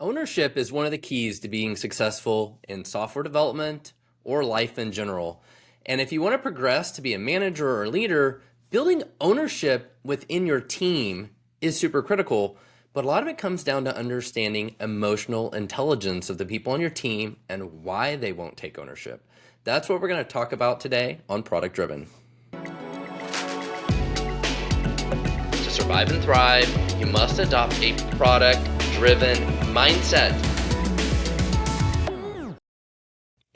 Ownership is one of the keys to being successful in software development or life in general. And if you want to progress to be a manager or a leader, building ownership within your team is super critical. But a lot of it comes down to understanding emotional intelligence of the people on your team and why they won't take ownership. That's what we're going to talk about today on Product Driven. To survive and thrive, you must adopt a product-driven mindset.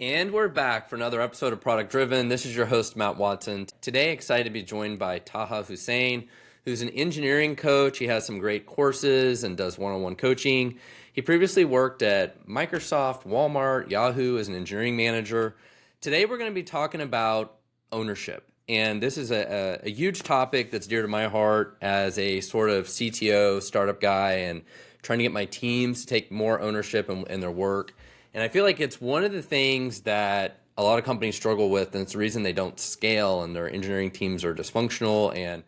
And we're back for another episode of Product Driven. This is your host, Matt Watson. Today, excited to be joined by Taha Hussein, who's an engineering coach. He has some great courses and does one-on-one coaching. He previously worked at Microsoft, Walmart, Yahoo as an engineering manager. Today, we're going to be talking about ownership. And this is a huge topic that's dear to my heart as a sort of CTO startup guy and trying to get my teams to take more ownership in their work. And I feel like it's one of the things that a lot of companies struggle with, and it's the reason they don't scale and their engineering teams are dysfunctional. And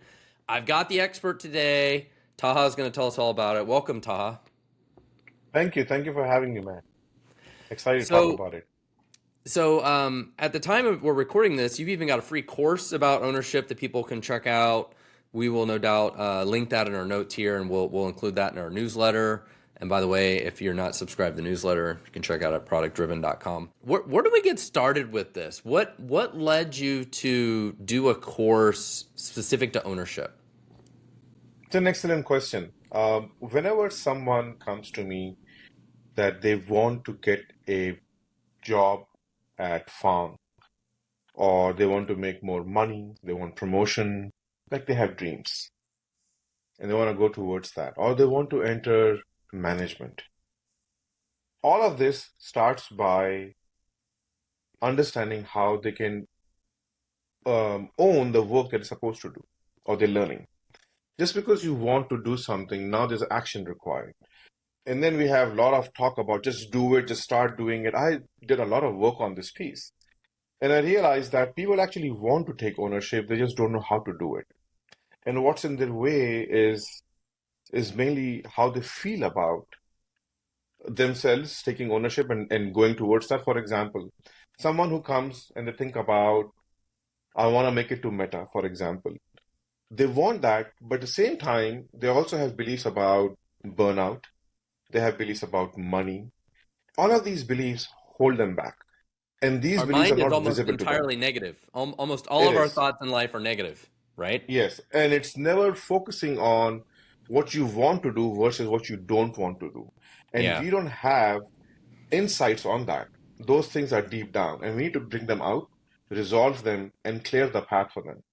I've got the expert today. Taha is going to tell us all about it. Welcome, Taha. Thank you. Thank you for having me, man. Excited to talk So, about it. at the time of we're recording this, you've even got a free course about ownership that people can check out. We will no doubt link that in our notes here, and we'll include that in our newsletter. And by the way, if you're not subscribed to the newsletter, you can check out at productdriven.com. Where do we get started with this? What led you to do a course specific to ownership? It's an excellent question. Whenever someone comes to me that they want to get a job at farm, or they want to make more money, they want promotion, like they have dreams, and they want to go towards that, or they want to enter management. All of this starts by understanding how they can own the work that they're supposed to do, or they're learning. Just because you want to do something, now there's action required. And then we have a lot of talk about just do it, just start doing it. I did a lot of work on this piece. And I realized that people actually want to take ownership, they just don't know how to do it. And what's in their way is mainly how they feel about themselves taking ownership and going towards that. For example, someone who comes and they think about, I want to make it to Meta, for example. They want that, but at the same time, they also have beliefs about burnout. They have beliefs about money. All of these beliefs hold them back. And these Our beliefs are mind is not almost visible to them. entirely negative. Almost all It of our is. thoughts in life are negative, right? Yes. And it's never focusing on what you want to do versus what you don't want to do. And Yeah. we don't have insights on that. Those things are deep down, and we need to bring them out, resolve them, and clear the path for them.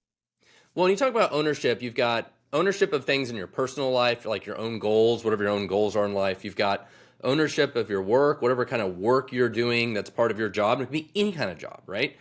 Well, when you talk about ownership, you've got ownership of things in your personal life, like your own goals, whatever your own goals are in life. You've got ownership of your work, whatever kind of work you're doing that's part of your job. It can be any kind of job, right?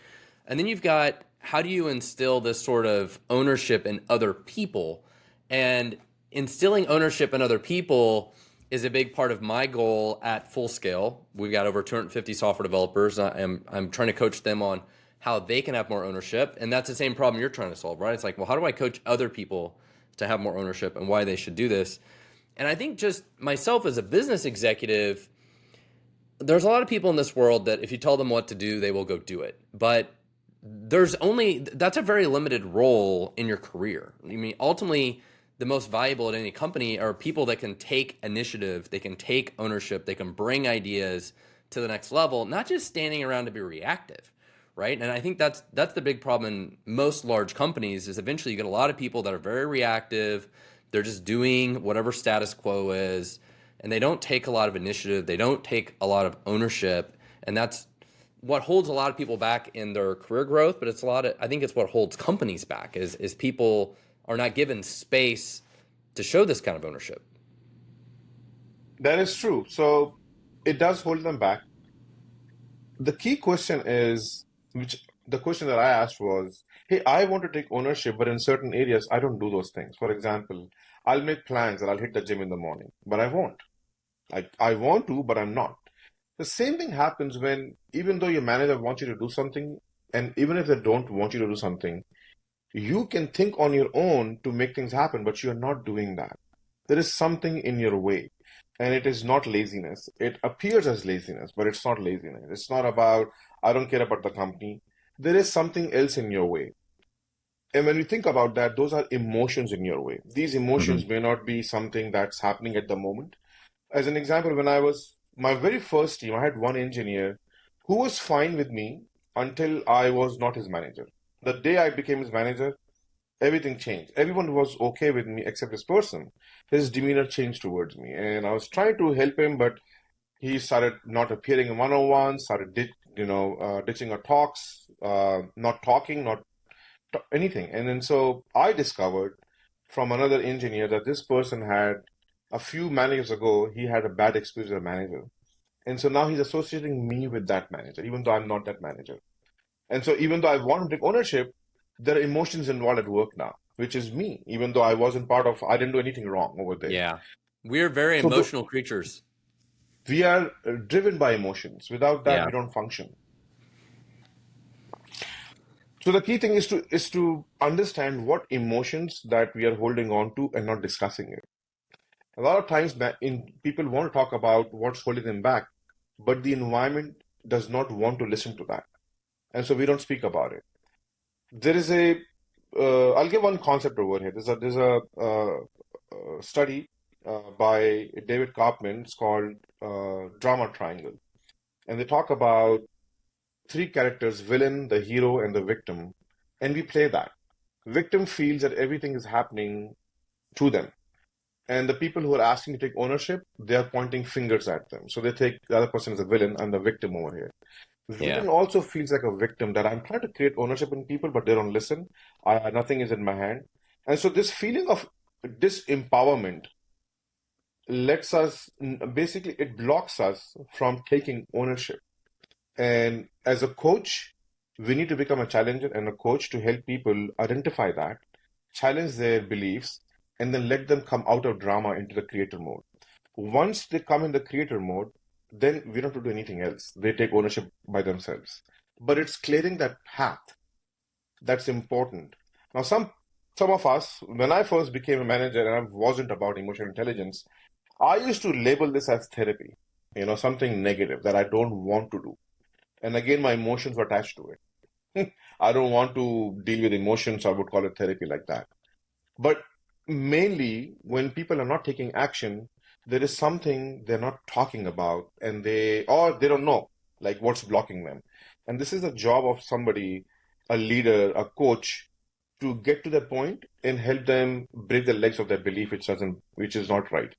And then you've got how do you instill this sort of ownership in other people? And instilling ownership in other people is a big part of my goal at Full Scale. We've got over 250 software developers. I'm trying to coach them on how they can have more ownership. And that's the same problem you're trying to solve, right? It's like, well, how do I coach other people to have more ownership and why they should do this? And I think just myself as a business executive, there's a lot of people in this world that if you tell them what to do, they will go do it. But that's a very limited role in your career. I mean, ultimately, the most valuable at any company are people that can take initiative, they can take ownership, they can bring ideas to the next level, not just standing around to be reactive, right? And I think that's the big problem in most large companies is eventually you get a lot of people that are very reactive. They're just doing whatever status quo is, and they don't take a lot of initiative. They don't take a lot of ownership, and that's what holds a lot of people back in their career growth. But I think it's what holds companies back is people are not given space to show this kind of ownership. That is true. So it does hold them back. The key question is, which the question that I asked was, hey, I want to take ownership, but in certain areas, I don't do those things. For example, I'll make plans that I'll hit the gym in the morning, but I won't. Like, I want to, but I'm not. The same thing happens when, even though your manager wants you to do something, and even if they don't want you to do something, you can think on your own to make things happen, but you're not doing that. There is something in your way. And it is not laziness. It appears as laziness, but it's not laziness. It's not about, I don't care about the company. There is something else in your way. And when you think about that, those are emotions in your way. These Hmm. emotions may not be something that's happening at the moment. As an example, when I was my very first team, I had one engineer who was fine with me until I was not his manager. The day I became his manager, everything changed. Everyone was okay with me except this person. His demeanor changed towards me, and I was trying to help him, but he started not appearing in one-on-one, started ditching our talks, not talking, not anything. And then so I discovered from another engineer that this person had a few managers ago, he had a bad experience with a manager. And so now he's associating me with that manager, even though I'm not that manager. And so even though I want to take ownership, there are emotions involved at work now, which is me, even though I wasn't part of, I didn't do anything wrong over there. Yeah. We're very So emotional creatures. we are driven by emotions. Without that, Yeah. we don't function. So the key thing is to understand what emotions that we are holding on to and not discussing it. A lot of times, people want to talk about what's holding them back, but the environment does not want to listen to that, and so we don't speak about it. There is a I'll give one concept over here. There's a study by David Kaufman. It's called drama triangle, and they talk about three characters: villain, the hero, and the victim, and we play that. Victim feels that everything is happening to them. And the people who are asking to take ownership, they are pointing fingers at them. So they take the other person as a villain and the victim over here. Yeah. Villain also feels like a victim that I'm trying to create ownership in people, but they don't listen. Nothing is in my hand. And so this feeling of disempowerment lets us, basically, it blocks us from taking ownership. And as a coach, we need to become a challenger and a coach to help people identify that, challenge their beliefs, and then let them come out of drama into the creator mode. Once they come in the creator mode, then we don't have to do anything else. They take ownership by themselves. But it's clearing that path that's important. Now, some of us, when I first became a manager and I wasn't about emotional intelligence, I used to label this as therapy, something negative that I don't want to do. And again, my emotions were attached to it. I don't want to deal with emotions. I would call it therapy like that. But mainly, when people are not taking action, there is something they're not talking about, and they don't know like what's blocking them. And this is the job of somebody, a leader, a coach, to get to that point and help them break the legs of their belief, which is not right.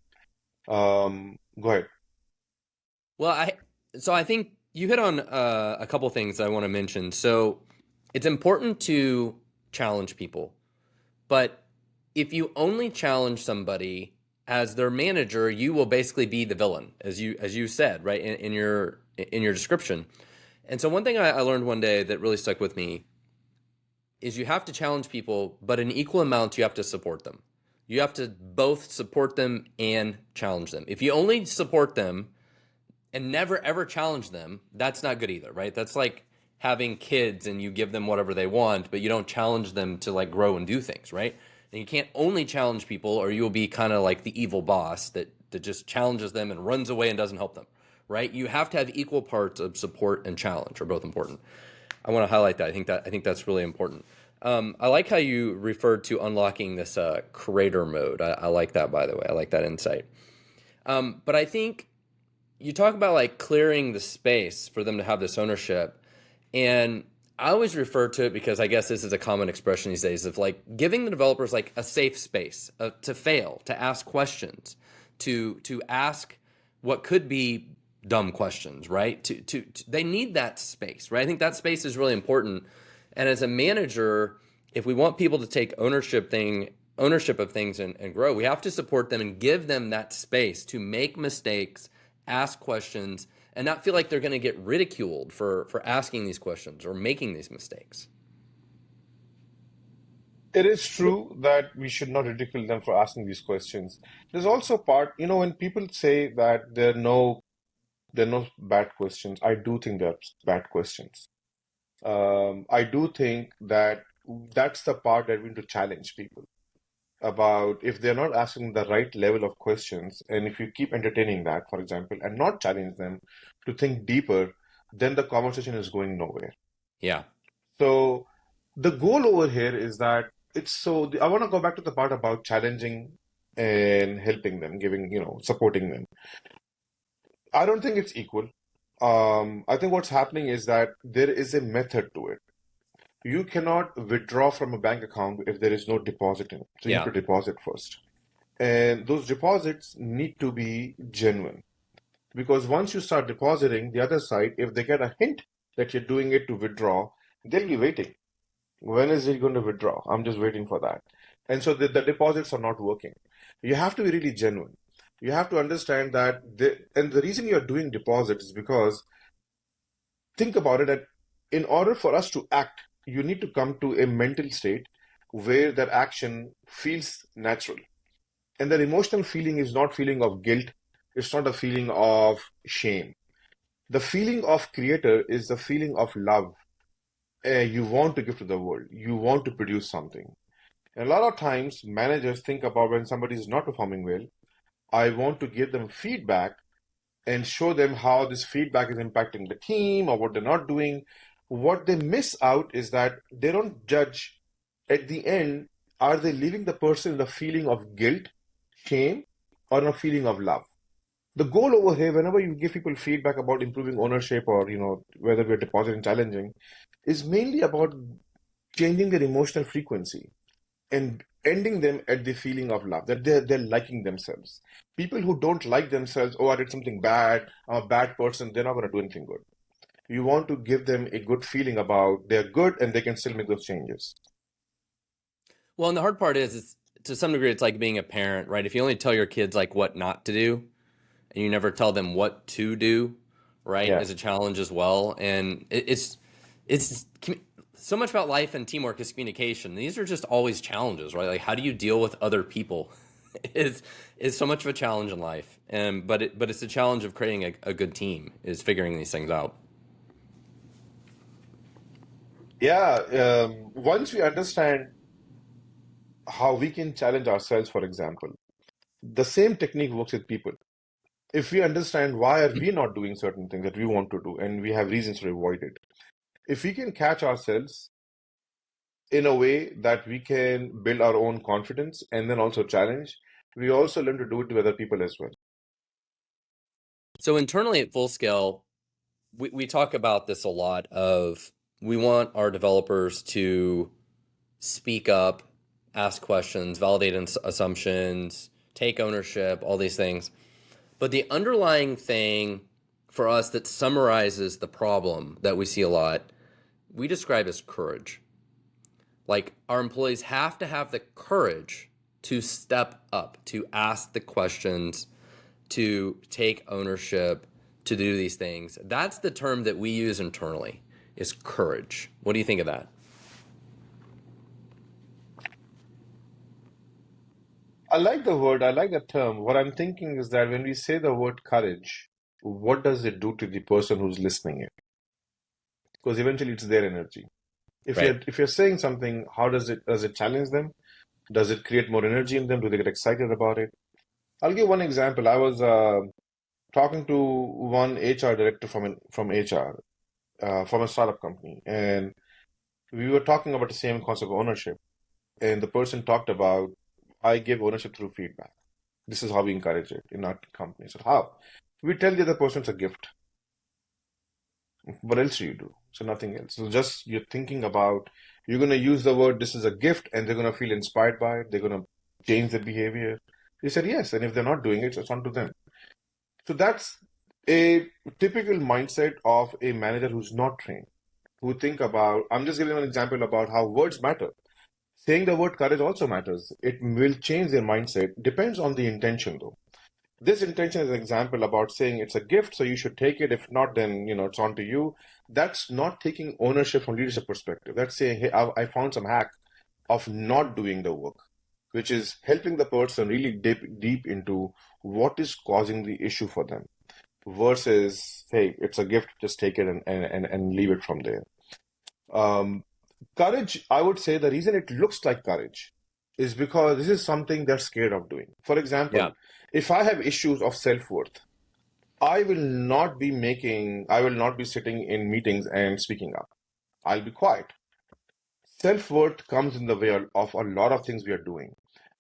Go ahead. Well, I think you hit on a couple things I want to mention. So it's important to challenge people, but if you only challenge somebody as their manager, you will basically be the villain, as you said, right, in your description. And so one thing I learned one day that really stuck with me is you have to challenge people, but in equal amounts you have to support them. You have to both support them and challenge them. If you only support them and never ever challenge them, that's not good either, right? That's like having kids and you give them whatever they want, but you don't challenge them to like grow and do things, right? And you can't only challenge people or you'll be kind of like the evil boss that just challenges them and runs away and doesn't help them, right? You have to have equal parts of support and challenge are both important. I want to highlight that. I think that's really important. I like how you referred to unlocking this creator mode. I like that, by the way. I like that insight. But I think you talk about like clearing the space for them to have this ownership, and I always refer to it because I guess this is a common expression these days of like giving the developers like a safe space to fail, to ask questions, to ask what could be dumb questions, right? They need that space, right? I think that space is really important. And as a manager, if we want people to take ownership of things and grow, we have to support them and give them that space to make mistakes, ask questions, and not feel like they're going to get ridiculed for asking these questions or making these mistakes. It is true that we should not ridicule them for asking these questions. There's also a part, when people say that there are no bad questions, I do think there are bad questions. I do think that that's the part that we need to challenge people. about if they're not asking the right level of questions, and if you keep entertaining that, for example, and not challenge them to think deeper, then the conversation is going nowhere. Yeah. So the goal over here is that I want to go back to the part about challenging and helping them, giving, supporting them. I don't think it's equal. I think what's happening is that there is a method to it. You cannot withdraw from a bank account if there is no deposit in it. So you need Yeah. to deposit first. And those deposits need to be genuine. Because once you start depositing, the other side, if they get a hint that you're doing it to withdraw, they'll be waiting. When is it going to withdraw? I'm just waiting for that. And so the deposits are not working. You have to be really genuine. You have to understand that, and the reason you're doing deposits is because think about it, that in order for us to act, you need to come to a mental state where that action feels natural. And that emotional feeling is not feeling of guilt. It's not a feeling of shame. The feeling of creator is the feeling of love. You want to give to the world. You want to produce something. And a lot of times, managers think about when somebody is not performing well, I want to give them feedback and show them how this feedback is impacting the team or what they're not doing. What they miss out is that they don't judge at the end, are they leaving the person in a feeling of guilt, shame, or in a feeling of love? The goal over here, whenever you give people feedback about improving ownership or, whether we're depositing challenging, is mainly about changing their emotional frequency and ending them at the feeling of love, that they're liking themselves. People who don't like themselves, oh, I did something bad, I'm a bad person, they're not going to do anything good. You want to give them a good feeling about they're good and they can still make those changes. Well, and the hard part is, it's, to some degree, it's like being a parent, right? If you only tell your kids like what not to do, and you never tell them what to do, right, Yeah. is a challenge as well. And it's so much about life and teamwork is communication. These are just always challenges, right? Like, how do you deal with other people? is so much of a challenge in life, and but it's a challenge of creating a good team, is figuring these things out. Yeah. Once we understand how we can challenge ourselves, for example, the same technique works with people. If we understand why are we not doing certain things that we want to do and we have reasons to avoid it, if we can catch ourselves in a way that we can build our own confidence and then also challenge, we also learn to do it with other people as well. So internally at Full Scale, we talk about this a lot. Of we want our developers to speak up, ask questions, validate assumptions, take ownership, all these things. But the underlying thing for us that summarizes the problem that we see a lot, we describe as courage. Like, our employees have to have the courage to step up, to ask the questions, to take ownership, to do these things. That's the term that we use internally, is courage. What do you think of that? I like the word, I like the term. What I'm thinking is that when we say the word courage, what does it do to the person who's listening it? Because eventually it's their energy. If Right. you're saying something, how does it challenge them? Does it create more energy in them? Do they get excited about it? I'll give one example. I was talking to one HR director from HR from a startup company, and we were talking about the same concept of ownership. And the person talked about, I give ownership through feedback. This is how we encourage it in our company. So how? We tell the other person it's a gift. What else do you do? So nothing else. So just you're thinking about, you're going to use the word, this is a gift, and they're going to feel inspired by it. They're going to change their behavior. They said yes. And if they're not doing it, it's on to them. So that's a typical mindset of a manager who's not trained, who think about, I'm just giving an example about how words matter. Saying the word courage also matters. It will change their mindset. Depends on the intention though. This intention is an example about saying it's a gift, so you should take it. If not, then it's on to you. That's not taking ownership from leadership perspective. That's saying, hey, I found some hack of not doing the work, which is helping the person really dip deep into what is causing the issue for them, versus, hey, it's a gift, just take it and leave it from there. Um, Courage, I would say the reason it looks like courage is because this is something they're scared of doing. For example, Yeah. if I have issues of self-worth, I will not be sitting in meetings and speaking up. I'll be quiet. Self-worth comes in the way of a lot of things we are doing.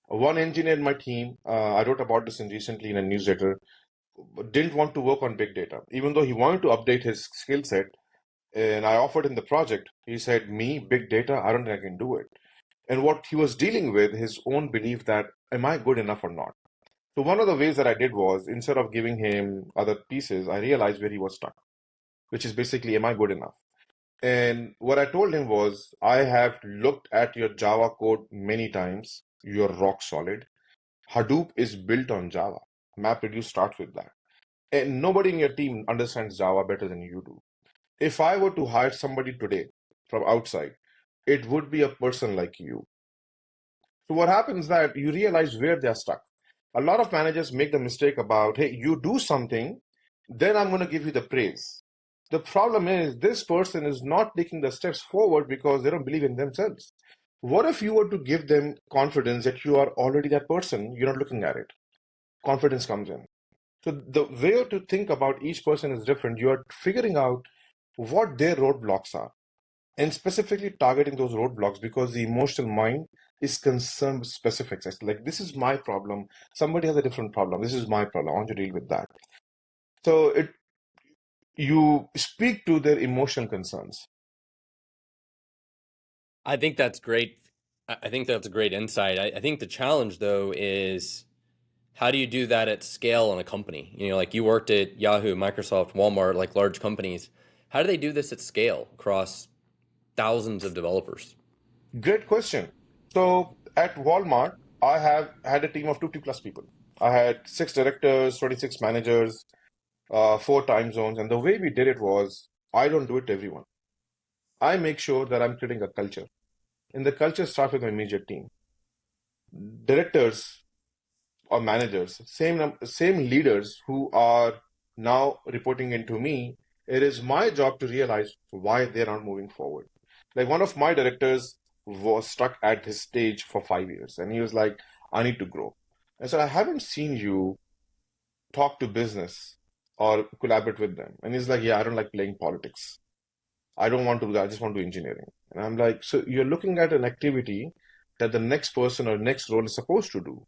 One engineer in my team, I wrote about this recently in a newsletter, didn't want to work on big data, even though he wanted to update his skill set. And I offered him the project. He said, "Me, big data, I don't think I can do it." And what he was dealing with, his own belief that, am I good enough or not? So one of the ways that I did was, instead of giving him other pieces, I realized where he was stuck, which is basically, am I good enough? And what I told him was, I have looked at your Java code many times. You're rock solid. Hadoop is built on Java. MapReduce starts with that. And nobody in your team understands Java better than you do. If I were to hire somebody today from outside, it would be a person like you. So what happens that you realize where they're stuck. A lot of managers make the mistake about, hey, you do something, then I'm going to give you the praise. The problem is this person is not taking the steps forward because they don't believe in themselves. What if you were to give them confidence that you are already that person? You're not looking at it. Confidence comes in. So the way to think about each person is different. You are figuring out what their roadblocks are and specifically targeting those roadblocks because the emotional mind is concerned with specifics. It's like, this is my problem. Somebody has a different problem. This is my problem. I want to deal with that. So you speak to their emotional concerns. I think that's great. I think that's a great insight. I think the challenge though is how do you do that at scale in a company? You know, like you worked at Yahoo, Microsoft, Walmart, like large companies. How do they do this at scale across thousands of developers? Great question. So at Walmart, I have had a team of 50 plus people. I had 6 directors, 26 managers, 4 time zones. And the way we did it was, I don't do it to everyone. I make sure that I'm creating a culture. And the culture starts with my immediate team. Directors or managers, same leaders who are now reporting into me, it is my job to realize why they're not moving forward. Like one of my directors was stuck at his stage for 5 years, and he was like, "I need to grow." I said, "I haven't seen you talk to business or collaborate with them." And he's like, "Yeah, I don't like playing politics. I don't want to do that. I just want to do engineering." And I'm like, "So you're looking at an activity that the next person or next role is supposed to do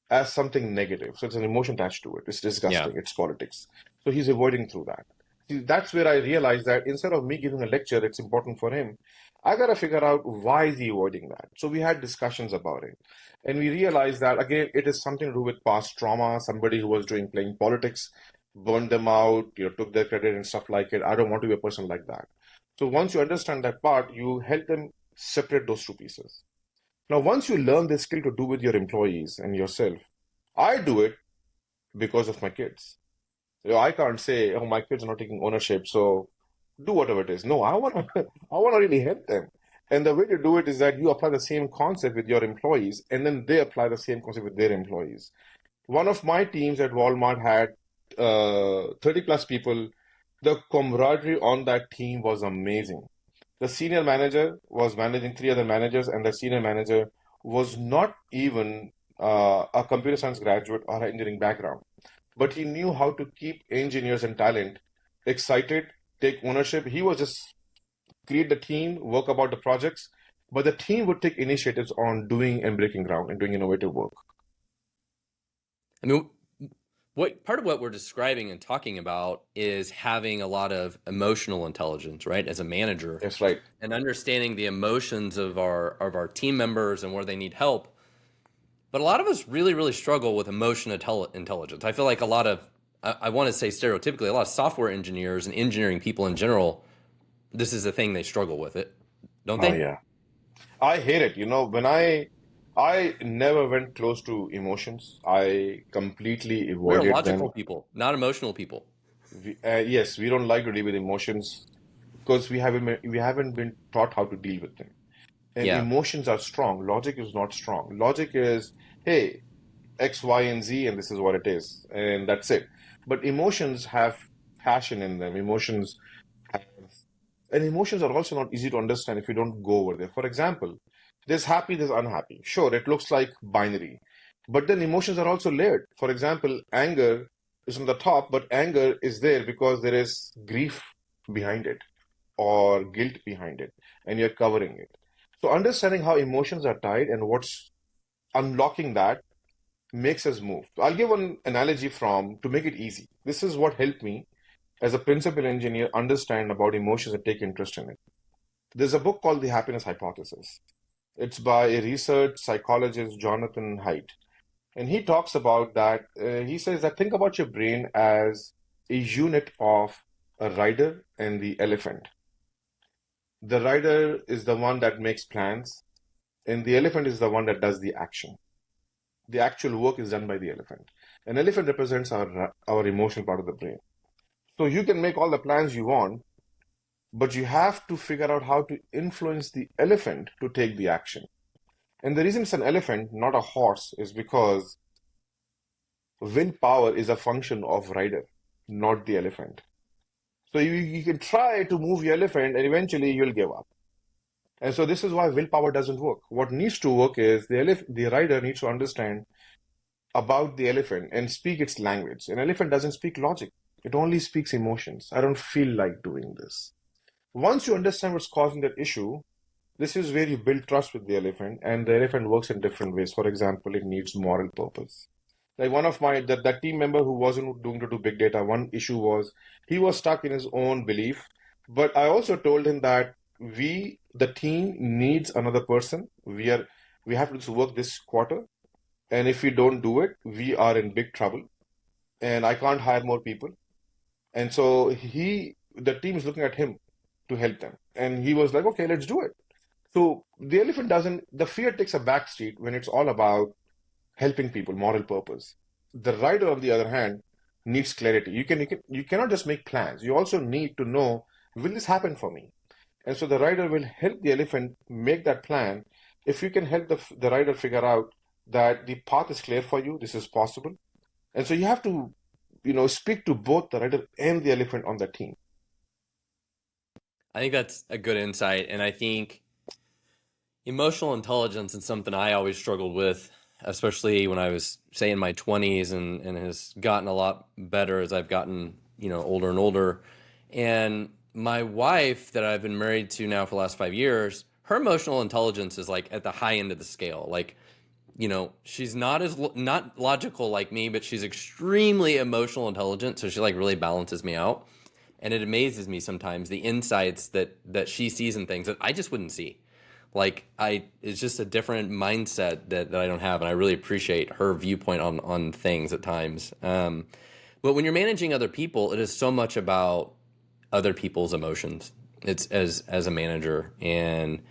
as something negative. So it's an emotion attached to it. It's Yeah. disgusting. It's politics." So he's avoiding through that. See, that's where I realized that instead of me giving a lecture, it's important for him. I got to figure out why is he avoiding that. So we had discussions about it. And we realized that, again, it is something to do with past trauma. Somebody who was doing playing politics, burned them out, took their credit and stuff like it. I don't want to be a person like that. So once you understand that part, you help them separate those two pieces. Now, once you learn this skill to do with your employees and yourself, I do it because of my kids. I can't say, "Oh, my kids are not taking ownership, so do whatever it is." No, I want to, I want to really help them. And the way to do it is that you apply the same concept with your employees, and then they apply the same concept with their employees. One of my teams at Walmart had 30 plus people. The camaraderie on that team was amazing. The senior manager was managing 3 other managers, and the senior manager was not even a computer science graduate or an engineering background, but he knew how to keep engineers and talent excited, take ownership. He was just create the team, work about the projects, but the team would take initiatives on doing and breaking ground and doing innovative work. I mean, what part of what we're describing and talking about is having a lot of emotional intelligence, right? As a manager That's right. and understanding the emotions of our team members and where they need help. But a lot of us really, really struggle with emotional intelligence. I feel like a lot of, I want to say stereotypically, a lot of software engineers and engineering people in general, this is the thing they struggle with it, don't Oh they? yeah. I hate it. When I never went close to emotions. I completely We're avoided them. logical people, not emotional people. Yes, we don't like to deal with emotions because we haven't been taught how to deal with them. And Yeah. emotions are strong. Logic is not strong. Logic is, hey, X, Y, and Z, and this is what it is, and that's it. But emotions have passion in them. And emotions are also not easy to understand if you don't go over there. For example, There's happy, there's unhappy. Sure, it looks like binary, but then emotions are also layered. For example, anger is on the top, but anger is there because there is grief behind it or guilt behind it, and you're covering it. So understanding how emotions are tied and what's unlocking that makes us move. I'll give one analogy from to make it easy. This is what helped me as a principal engineer understand about emotions and take interest in it. There's a book called The Happiness Hypothesis. It's by a research psychologist, Jonathan Haidt. And he talks about that. He says that think about your brain as a unit of a rider and the elephant. The rider is the one that makes plans, and the elephant is the one that does the action. The actual work is done by the elephant. An elephant represents our emotional part of the brain. So you can make all the plans you want, but you have to figure out how to influence the elephant to take the action. And the reason it's an elephant, not a horse, is because willpower is a function of rider, not the elephant. So you can try to move the elephant and eventually you'll give up. And so this is why willpower doesn't work. What needs to work is the rider needs to understand about the elephant and speak its language. An elephant doesn't speak logic. It only speaks emotions. I don't feel like doing this. Once you understand what's causing that issue, this is where you build trust with the elephant, and the elephant works in different ways. For example, it needs moral purpose. Like one of that team member who wasn't doing to do big data, one issue was he was stuck in his own belief. But I also told him that the team needs another person. We have to do work this quarter, and if we don't do it, we are in big trouble. And I can't hire more people. And so the team is looking at him to help them, and he was like, "Okay, let's do it." So the fear takes a backseat when it's all about helping people, moral purpose. The rider, on the other hand, needs clarity. You cannot just make plans. You also need to know, will this happen for me? And so the rider will help the elephant make that plan. If you can help the rider figure out that the path is clear for you, this is possible. And so you have to, speak to both the rider and the elephant on the team. I think that's a good insight. And I think emotional intelligence is something I always struggled with, especially when I was, say, in my 20s, and has gotten a lot better as I've gotten, older and older. And my wife, that I've been married to now for the last 5 years, her emotional intelligence is like at the high end of the scale. Like, she's not logical like me, but she's extremely emotional intelligent. So she like really balances me out. And it amazes me sometimes the insights that she sees in things that I just wouldn't see. Like it's just a different mindset that I don't have, and I really appreciate her viewpoint on things at times. But when you're managing other people, it is so much about other people's emotions. It's as a manager, and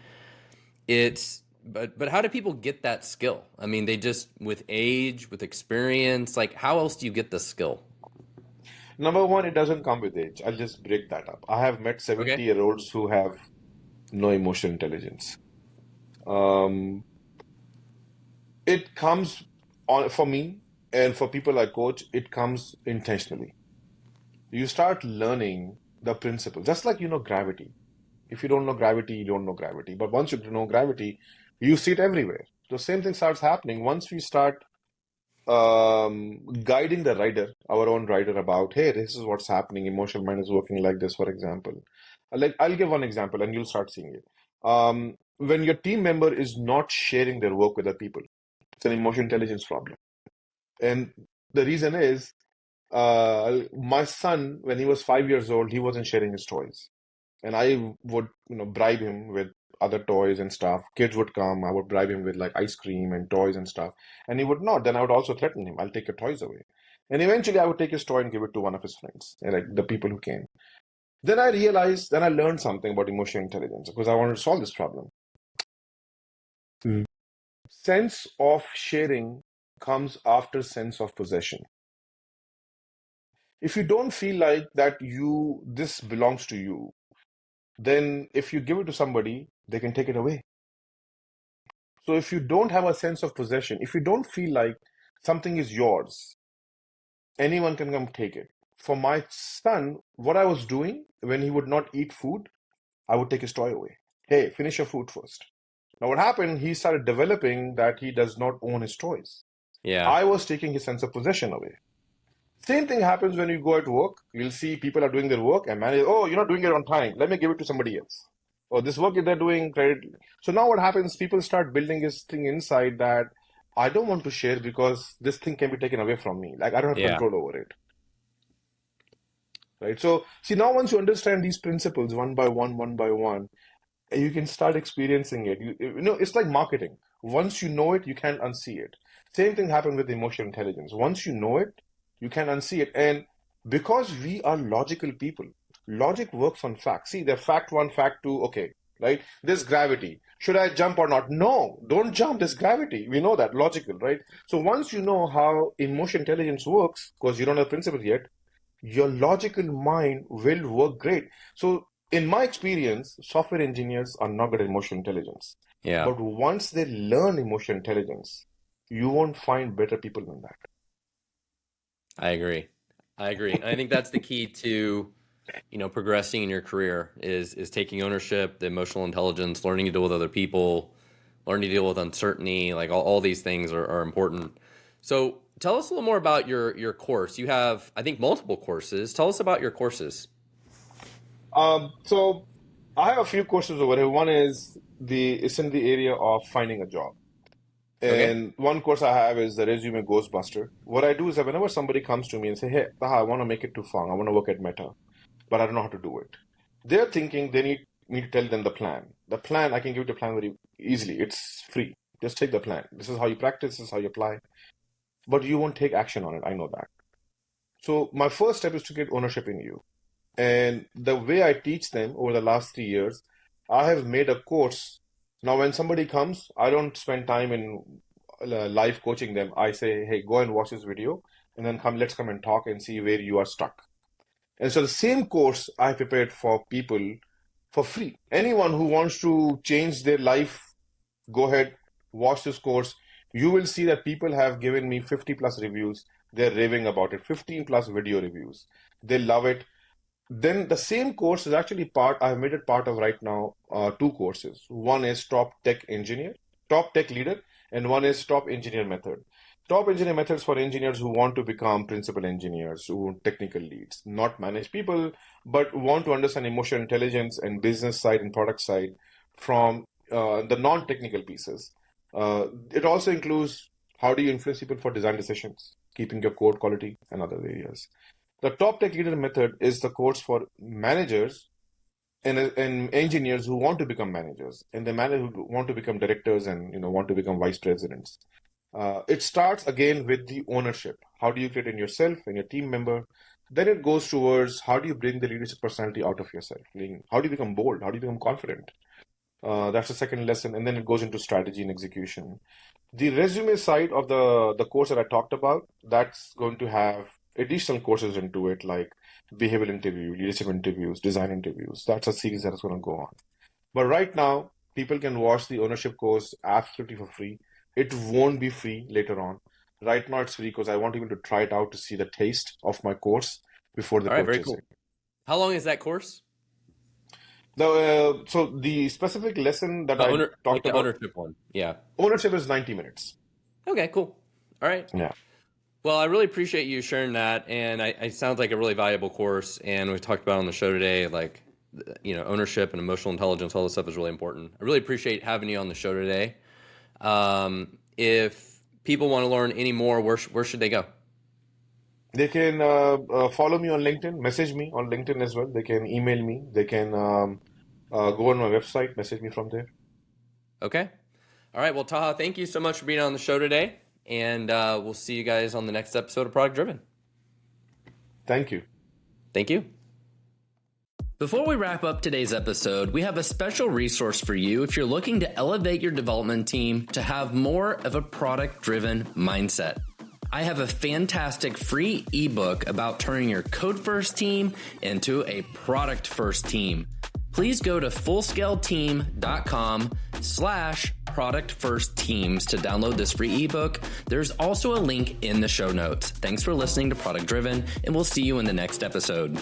but how do people get that skill? I mean, they just, with age, with experience, like how else do you get the skill? Number one, it doesn't come with age. I'll just break that up. I have met Okay. 70-year-olds who have no emotional intelligence. Um, it comes on for me and for people I coach, it comes intentionally. You start learning the principle, just like gravity. If you don't know gravity, you don't know gravity. But once you know gravity, you see it everywhere. The same thing starts happening once we start guiding the rider, our own rider, about, hey, this is what's happening. Emotional mind is working like this, for example. I'll give one example, and you'll start seeing it. When your team member is not sharing their work with other people, it's an emotional intelligence problem. And the reason is, my son, when he was 5 years old, he wasn't sharing his toys, and I would, bribe him with other toys and stuff. Kids would come, I would bribe him with like ice cream and toys and stuff, and he would not. Then I would also threaten him, I'll take your toys away. And eventually I would take his toy and give it to one of his friends, and like the people who came. Then I learned something about emotional intelligence because I wanted to solve this problem. Mm. Sense of sharing comes after sense of possession. If you don't feel like that this belongs to you, then if you give it to somebody, they can take it away. So if you don't have a sense of possession, if you don't feel like something is yours, anyone can come take it. For my son, what I was doing when he would not eat food, I would take his toy away. Hey, finish your food first. Now, what happened, he started developing that he does not own his toys. Yeah. I was taking his sense of possession away. Same thing happens when you go at work. You'll see people are doing their work and manager, oh, you're not doing it on time. Let me give it to somebody else. Or this work they're doing, credit. So now what happens, people start building this thing inside that I don't want to share because this thing can be taken away from me. Like I don't have Yeah. control over it. Right? So see, now once you understand these principles one by one, you can start experiencing it. It's like marketing. Once you know it, you can't unsee it. Same thing happened with emotional intelligence. Once you know it, you can unsee it. And because we are logical people, logic works on facts. See, the fact one, fact two, okay, right? There's gravity. Should I jump or not? No, don't jump. There's gravity. We know that, logical, right? So once you know how emotional intelligence works, because you don't know the principle yet, your logical mind will work great. So in my experience, software engineers are not good at emotional intelligence. Yeah. But once they learn emotional intelligence, you won't find better people than that. I agree. I think that's the key to, progressing in your career is taking ownership, the emotional intelligence, learning to deal with other people, learning to deal with uncertainty. Like all these things are important. So tell us a little more about your course. You have, I think, multiple courses. Tell us about your courses. So I have a few courses over here. One is it's in the area of finding a job. Okay. And one course I have is the resume ghostbuster. What I do is that whenever somebody comes to me and say, hey, Taha, I want to make it to Fang. I want to work at Meta, but I don't know how to do it. They're thinking they need me to tell them the plan. The plan, I can give you the plan very easily. It's free. Just take the plan. This is how you practice. This is how you apply. But you won't take action on it. I know that. So my first step is to get ownership in you. And the way I teach them over the last 3 years, I have made a course. Now, when somebody comes, I don't spend time in live coaching them. I say, hey, go and watch this video and then let's come and talk and see where you are stuck. And so the same course I prepared for people for free. Anyone who wants to change their life, go ahead, watch this course. You will see that people have given me 50 plus reviews. They're raving about it, 15 plus video reviews. They love it. Then the same course is actually I've made it part of right now, 2 courses. One is Top Tech Leader, and one is Top Engineer Method. Top Engineer Methods for engineers who want to become principal engineers, who technical leads, not manage people, but want to understand emotional intelligence and business side and product side from the non-technical pieces. It also includes how do you influence people for design decisions, keeping your code quality and other areas. The Top Tech Leader Method is the course for managers and engineers who want to become managers, and the managers who want to become directors and want to become vice presidents. It starts again with the ownership. How do you create in yourself and your team member? Then it goes towards how do you bring the leadership personality out of yourself? How do you become bold? How do you become confident? That's the second lesson, and then it goes into strategy and execution. The resume side of the course that I talked about, that's going to have additional courses into it, like behavioral interview, leadership interviews, design interviews. That's a series that is going to go on. But right now, people can watch the ownership course absolutely for free. It won't be free later on. Right now, it's free because I want people to try it out to see the taste of my course before they purchase Very cool. it. How long is that course? So the specific lesson that I talked about, ownership one. Yeah. Ownership is 90 minutes. Okay, cool. All right. Yeah. Well, I really appreciate you sharing that, and it sounds like a really valuable course. And we talked about on the show today, like ownership and emotional intelligence, all this stuff is really important. I really appreciate having you on the show today. If people want to learn any more, where should they go? They can follow me on LinkedIn, message me on LinkedIn as well. They can email me. They can go on my website, message me from there. Okay. All right. Well, Taha, thank you so much for being on the show today. And we'll see you guys on the next episode of Product Driven. Thank you. Thank you. Before we wrap up today's episode, we have a special resource for you if you're looking to elevate your development team to have more of a product-driven mindset. I have a fantastic free ebook about turning your code-first team into a product-first team. Please go to fullscaleteam.com/product-first-teams to download this free ebook. There's also a link in the show notes. Thanks for listening to Product Driven, and we'll see you in the next episode.